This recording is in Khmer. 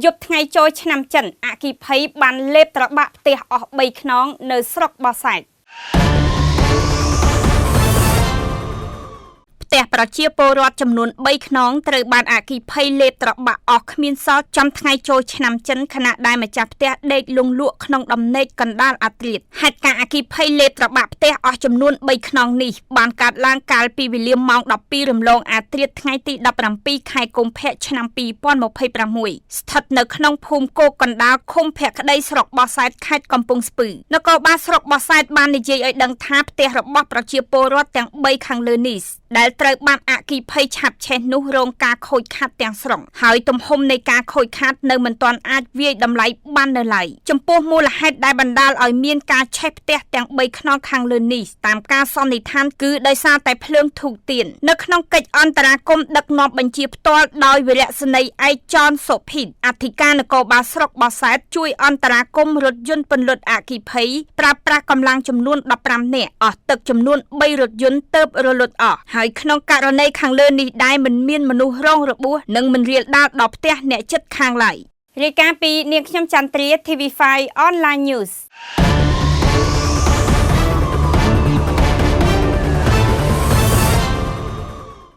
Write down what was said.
យប់ថ្ងៃចូលឆ្នាំចិនអគិភ័យបានលេបត្របាក់ផ្ទះអស់3ខ្នងនៅស្រុកបោះសែតផ្ទះប្រជាពលរដ្ឋចំនួន3ខ្នងត្រូវបានអគិភ័យលេបត្របាក់អស់គ្មានសល់ចំថ្ងៃចូលឆ្នាំចិនខណៈដែលម្ចាស់ផ្ទះដេកលង់លក់ក្នុងដំណេកកណ្ដាលអាធ្រាត្រហេតុការណ៍អគិភ័យលេបត្របាក់ផ្ទះអស់ចំនួន3ខ្នងនេះបានកើតឡើងកាលពីវេលាម៉ោង 12 រំលងអាធ្រាត្រថ្ងៃទី 17 ខែកុម្ភៈឆ្នាំ 2026 ស្ថិតនៅក្នុងភូមិគោកកណ្ដាលឃុំភក្តីស្រុកបោះសែតខេត្តកំពង់ស្ពឺនគរបាលស្រុកបោះសែតបាននិយាយឲ្យដឹងថាផ្ទះរបស់ប្រជាពលរដ្ឋទាំង3ខាងលើនេះដែលត្រូវបានអគិភ័យឆាបឆេះនោះរងការខូចខាតទាំងស្រុងហើយទំហំនៃការខូចខាតនៅមិនទាន់អាចវាយតម្លៃបាននៅឡើយចំពោះមូលហេតុដែលបណ្ដាលឲ្យមានការឆេះផ្ទះទាំង3ខ្នងខាងលើនេះតាមការសន្និដ្ឋានគឺដោយសារតែភ្លើងធូបទៀននៅក្នុងកិច្ចអន្តរាគមន៍ដឹកនាំបញ្ជាផ្ទាល់ដោយវីរៈសេនីយ៍ឯកចនសុភិតអធិការនគរបាលស្រុកបោះសែតជួយអន្តរាគមន៍រថយន្តពន្លត់អគ្គិភ័យប្រើប្រាស់កម្លាំងចំនួន15នាក់អស់ទឹកចំនួន3រថយន្តទើបរលត់អស់ហើយក្នុងករណីខាងលើនេះដែរមិនមានមនុស្សរងរបួសនិងមិនរាលដាលដល់ផ្ទះអ្នកជិតខាងឡើយរាយការណ៍ពីនាងខ្ញុំចន្ទ្រា TV5 Online News